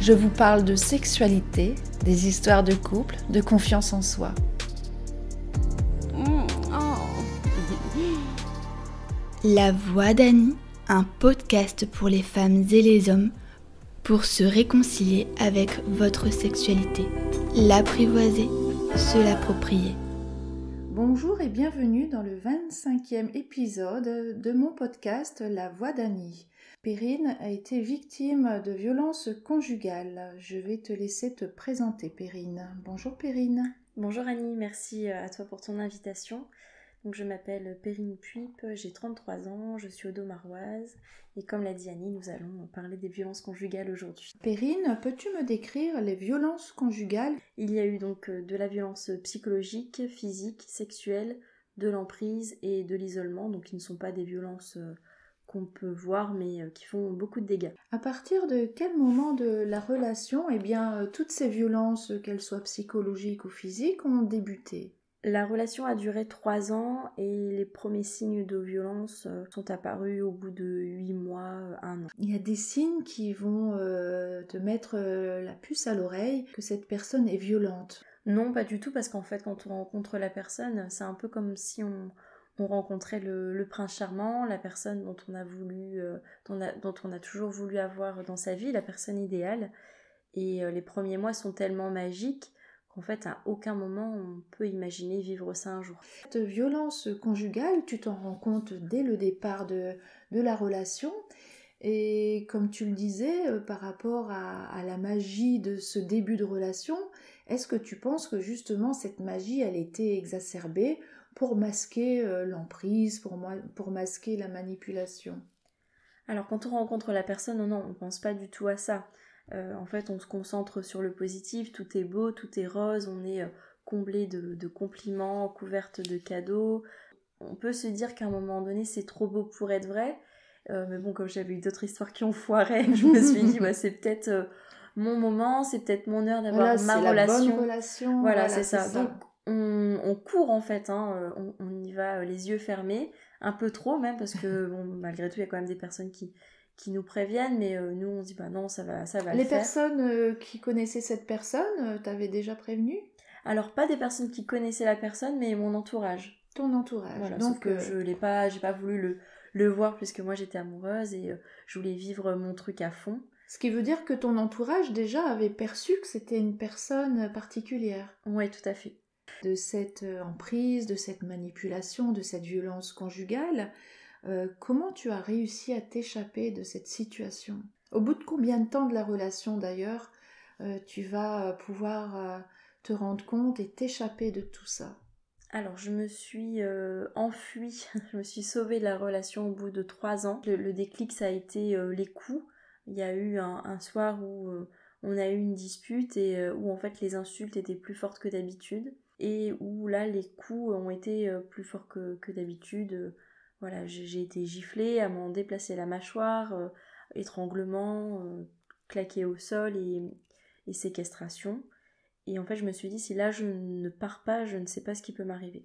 Je vous parle de sexualité, des histoires de couple, de confiance en soi. La Voix d'Annie, un podcast pour les femmes et les hommes pour se réconcilier avec votre sexualité, l'apprivoiser, se l'approprier. Bonjour et bienvenue dans le 25e épisode de mon podcast La Voix d'Annie. Perrine a été victime de violences conjugales. Je vais te laisser te présenter, Perrine. Bonjour Perrine. Bonjour Annie, merci à toi pour ton invitation. Donc, je m'appelle Perrine Puip, j'ai 33 ans, je suis audomaroise et comme l'a dit Annie, nous allons parler des violences conjugales aujourd'hui. Perrine, peux-tu me décrire les violences conjugales ? Il y a eu donc de la violence psychologique, physique, sexuelle, de l'emprise et de l'isolement, donc qui ne sont pas des violences qu'on peut voir mais qui font beaucoup de dégâts. À partir de quel moment de la relation, toutes ces violences, qu'elles soient psychologiques ou physiques, ont débuté ? La relation a duré 3 ans et les premiers signes de violence sont apparus au bout de 8 mois, 1 an. Il y a des signes qui vont te mettre la puce à l'oreille que cette personne est violente. Non, pas du tout, parce qu'en fait, quand on rencontre la personne, c'est un peu comme si on rencontrait le prince charmant, la personne dont on a voulu, dont on a toujours voulu avoir dans sa vie, la personne idéale. Et les premiers mois sont tellement magiques qu'en fait, à aucun moment, on peut imaginer vivre ça un jour. Cette violence conjugale, tu t'en rends compte dès le départ de la relation. Et comme tu le disais, par rapport à la magie de ce début de relation, est-ce que tu penses que justement cette magie, elle était exacerbée pour masquer l'emprise, pour masquer la manipulation ? Alors quand on rencontre la personne, non, on ne pense pas du tout à ça. En fait, on se concentre sur le positif, tout est beau, tout est rose, on est comblé de compliments, couverte de cadeaux. On peut se dire qu'à un moment donné, c'est trop beau pour être vrai. Mais bon, comme j'avais eu d'autres histoires qui ont foiré, je me suis dit, c'est peut-être mon moment, c'est peut-être mon heure d'avoir ma relation. La bonne relation. Voilà, c'est ça. Donc, on court en fait, on y va les yeux fermés, un peu trop même, parce que malgré tout, il y a quand même des personnes qui nous préviennent, mais nous, on se dit, non, ça va le faire. Les personnes qui connaissaient cette personne, t'avais déjà prévenu ? Alors, pas des personnes qui connaissaient la personne, mais mon entourage. Ton entourage. Voilà, donc, sauf que j'ai pas voulu le voir puisque moi j'étais amoureuse et je voulais vivre mon truc à fond. Ce qui veut dire que ton entourage déjà avait perçu que c'était une personne particulière. Oui, tout à fait. De cette emprise, de cette manipulation, de cette violence conjugale, comment tu as réussi à t'échapper de cette situation ? Au bout de combien de temps de la relation d'ailleurs, tu vas pouvoir te rendre compte et t'échapper de tout ça ? Alors, je me suis enfuie, je me suis sauvée de la relation au bout de 3 ans. Le déclic, ça a été les coups. Il y a eu un soir où on a eu une dispute et où en fait les insultes étaient plus fortes que d'habitude. Et où là, les coups ont été plus forts que d'habitude. Voilà, j'ai été giflée, à m'en déplacer la mâchoire, étranglement, claqué au sol et séquestration. Et en fait, je me suis dit, si là je ne pars pas, je ne sais pas ce qui peut m'arriver.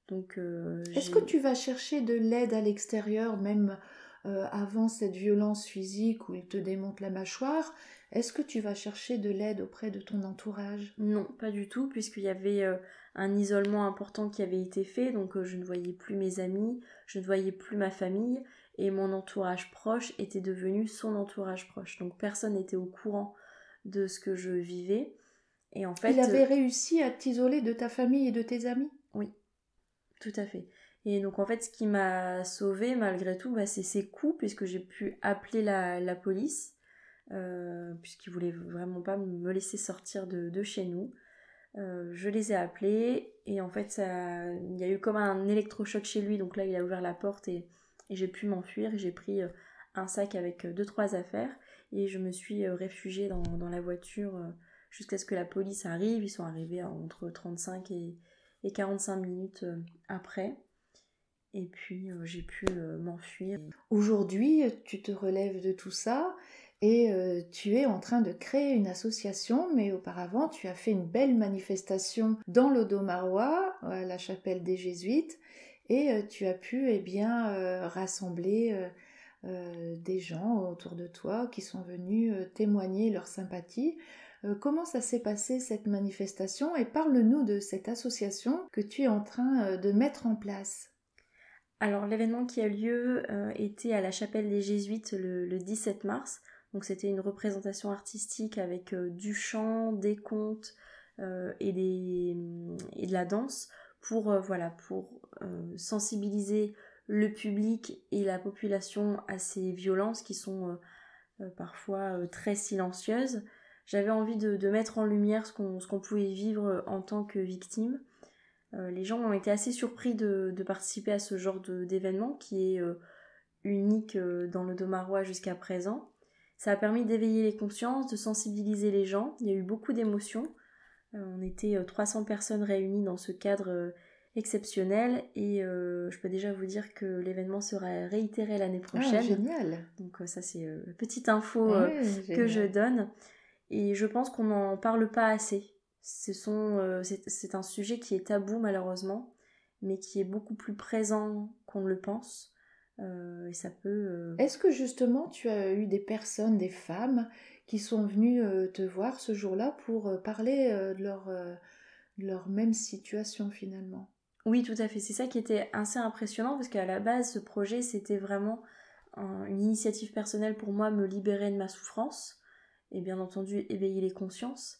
Donc, est-ce que tu vas chercher de l'aide à l'extérieur, même avant cette violence physique où il te démonte la mâchoire ? Est-ce que tu vas chercher de l'aide auprès de ton entourage ? Non, pas du tout, puisqu'il y avait un isolement important qui avait été fait. Donc, je ne voyais plus mes amis, je ne voyais plus ma famille. Et mon entourage proche était devenu son entourage proche. Donc, personne n'était au courant de ce que je vivais. Et en fait, il avait réussi à t'isoler de ta famille et de tes amis ? Oui, tout à fait. Et donc en fait, ce qui m'a sauvée malgré tout, c'est ces coups, puisque j'ai pu appeler la police, puisqu'ils voulaient vraiment pas me laisser sortir de chez nous. Je les ai appelés et en fait, il y a eu comme un électrochoc chez lui. Donc là, il a ouvert la porte et j'ai pu m'enfuir. J'ai pris un sac avec 2-3 affaires et je me suis réfugiée dans la voiture jusqu'à ce que la police arrive. Ils sont arrivés entre 35 et 45 minutes après. Et puis j'ai pu m'enfuir. Aujourd'hui, tu te relèves de tout ça et tu es en train de créer une association, mais auparavant tu as fait une belle manifestation dans l'Audomarois, à la chapelle des Jésuites, et tu as pu rassembler des gens autour de toi qui sont venus témoigner leur sympathie. Comment ça s'est passé cette manifestation et parle-nous de cette association que tu es en train de mettre en place. Alors l'événement qui a lieu était à la chapelle des Jésuites le 17 mars. Donc c'était une représentation artistique avec du chant, des contes et de la danse pour sensibiliser le public et la population à ces violences qui sont parfois très silencieuses. J'avais envie de mettre en lumière ce qu'on pouvait vivre en tant que victime. Les gens ont été assez surpris de participer à ce genre d'événement qui est unique dans le Domarois jusqu'à présent. Ça a permis d'éveiller les consciences, de sensibiliser les gens. Il y a eu beaucoup d'émotions. On était 300 personnes réunies dans ce cadre exceptionnel et je peux déjà vous dire que l'événement sera réitéré l'année prochaine. Ah, génial. Donc ça c'est une petite info que je donne. Et je pense qu'on n'en parle pas assez. C'est un sujet qui est tabou malheureusement, mais qui est beaucoup plus présent qu'on ne le pense. Et ça peut... Est-ce que justement tu as eu des personnes, des femmes qui sont venues te voir ce jour-là pour parler de leur même situation finalement? Oui, tout à fait. C'est ça qui était assez impressionnant parce qu'à la base, ce projet, c'était vraiment une initiative personnelle pour moi, me libérer de ma souffrance et bien entendu éveiller les consciences.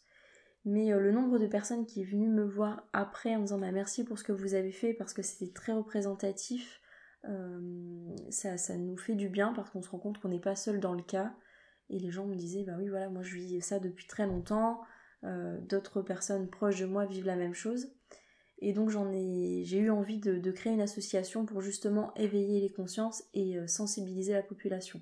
Mais le nombre de personnes qui est venu me voir après en me disant merci pour ce que vous avez fait parce que c'était très représentatif, ça nous fait du bien parce qu'on se rend compte qu'on n'est pas seul dans le cas. Et les gens me disaient oui voilà, moi je vis ça depuis très longtemps, d'autres personnes proches de moi vivent la même chose. Et donc j'ai eu envie de créer une association pour justement éveiller les consciences et sensibiliser la population.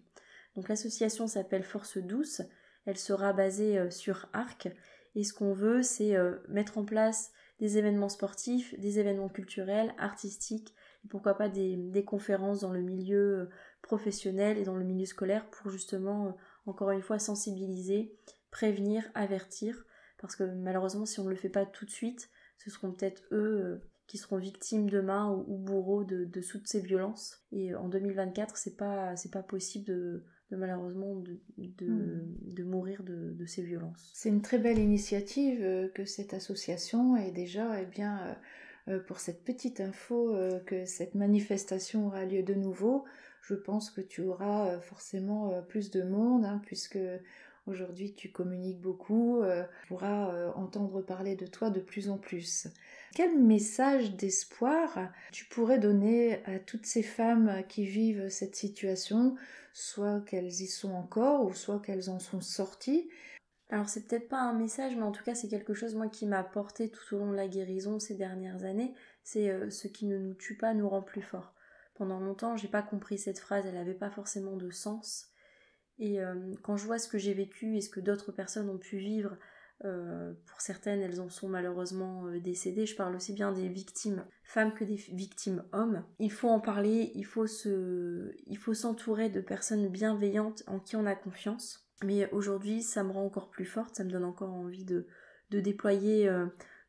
Donc l'association s'appelle Force Douce, elle sera basée sur Arques. Et ce qu'on veut, c'est mettre en place des événements sportifs, des événements culturels, artistiques, et pourquoi pas des conférences dans le milieu professionnel et dans le milieu scolaire pour justement, encore une fois, sensibiliser, prévenir, avertir. Parce que malheureusement, si on ne le fait pas tout de suite, ce seront peut-être eux qui seront victimes demain ou bourreaux de toutes ces violences. Et en 2024, c'est pas possible malheureusement de mourir de ces violences. C'est une très belle initiative que cette association et déjà pour cette petite info que cette manifestation aura lieu de nouveau, je pense que tu auras forcément plus de monde puisque aujourd'hui tu communiques beaucoup, tu pourras entendre parler de toi de plus en plus. Quel message d'espoir tu pourrais donner à toutes ces femmes qui vivent cette situation, soit qu'elles y sont encore ou soit qu'elles en sont sorties? Alors c'est peut-être pas un message, mais en tout cas c'est quelque chose moi qui m'a porté tout au long de la guérison ces dernières années, c'est ce qui ne nous tue pas nous rend plus forts. Pendant longtemps j'ai pas compris cette phrase, elle avait pas forcément de sens. Et quand je vois ce que j'ai vécu et ce que d'autres personnes ont pu vivre, pour certaines elles en sont malheureusement décédées, je parle aussi bien des victimes femmes que des victimes hommes. Il faut en parler, il faut s'entourer de personnes bienveillantes en qui on a confiance. Mais aujourd'hui ça me rend encore plus forte, ça me donne encore envie de déployer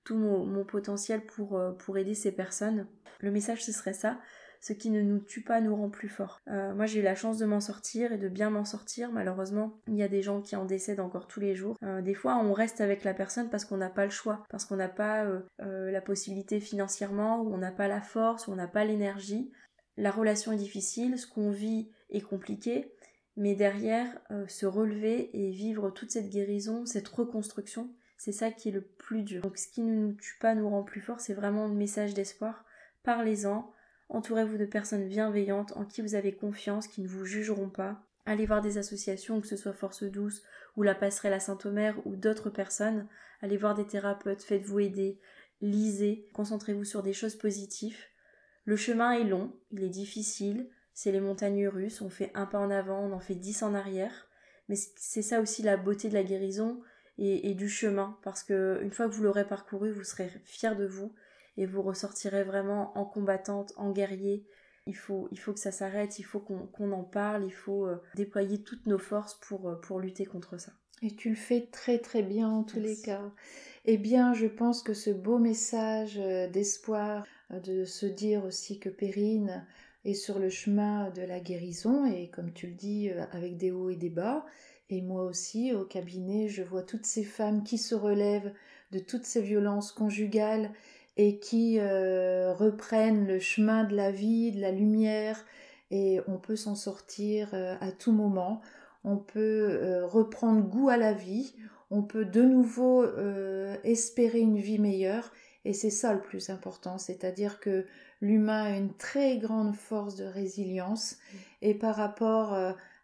tout mon potentiel pour aider ces personnes. Le message ce serait ça. Ce qui ne nous tue pas nous rend plus forts. Moi j'ai eu la chance de m'en sortir et de bien m'en sortir. Malheureusement, il y a des gens qui en décèdent encore tous les jours. Des fois on reste avec la personne parce qu'on n'a pas le choix, parce qu'on n'a pas la possibilité financièrement, ou on n'a pas la force, ou on n'a pas l'énergie. La relation est difficile, ce qu'on vit est compliqué, mais derrière, se relever et vivre toute cette guérison, cette reconstruction, c'est ça qui est le plus dur. Donc ce qui ne nous tue pas nous rend plus forts, c'est vraiment le message d'espoir. Parlez-en. Entourez-vous de personnes bienveillantes en qui vous avez confiance, qui ne vous jugeront pas. Allez voir des associations, que ce soit Force Douce ou la Passerelle à Saint-Omer ou d'autres personnes. Allez voir des thérapeutes, faites-vous aider, lisez, concentrez-vous sur des choses positives. Le chemin est long, il est difficile, c'est les montagnes russes, on fait un pas en avant, on en fait 10 en arrière. Mais c'est ça aussi la beauté de la guérison et du chemin, parce qu'une fois que vous l'aurez parcouru, vous serez fiers de vous. Et vous ressortirez vraiment en combattante, en guerrier. Il faut que ça s'arrête, il faut qu'on en parle, il faut déployer toutes nos forces pour lutter contre ça. Et tu le fais très très bien en tous Merci. les cas. Eh bien, je pense que ce beau message d'espoir, de se dire aussi que Perrine est sur le chemin de la guérison et comme tu le dis, avec des hauts et des bas. Et moi aussi, au cabinet, je vois toutes ces femmes qui se relèvent de toutes ces violences conjugales et qui reprennent le chemin de la vie, de la lumière, et on peut s'en sortir à tout moment. On peut reprendre goût à la vie, on peut de nouveau espérer une vie meilleure, et c'est ça le plus important, c'est-à-dire que l'humain a une très grande force de résilience, et par rapport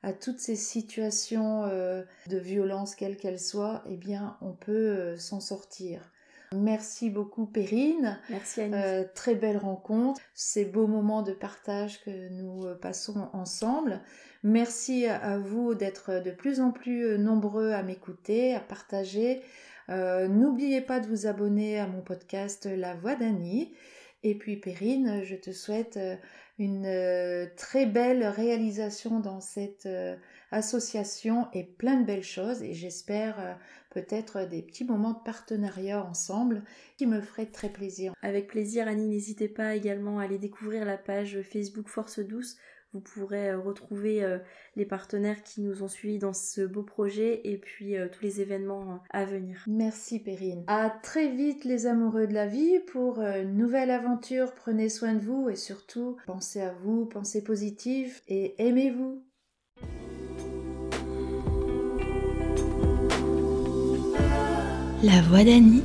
à toutes ces situations de violence, quelles qu'elles soient, eh bien, on peut s'en sortir. Merci beaucoup Perrine. Merci Annie. Très belle rencontre, ces beaux moments de partage que nous passons ensemble. Merci à vous d'être de plus en plus nombreux à m'écouter, à partager. N'oubliez pas de vous abonner à mon podcast La Voix d'Annie. Et puis Perrine, je te souhaite une très belle réalisation dans cette association et plein de belles choses. Et j'espère peut-être des petits moments de partenariat ensemble qui me feraient très plaisir. Avec plaisir Annie, n'hésitez pas également à aller découvrir la page Facebook Force Douce. Vous pourrez retrouver les partenaires qui nous ont suivis dans ce beau projet et puis tous les événements à venir. Merci Perrine. À très vite les amoureux de la vie pour une nouvelle aventure. Prenez soin de vous et surtout pensez à vous, pensez positif et aimez-vous. La Voix d'Annie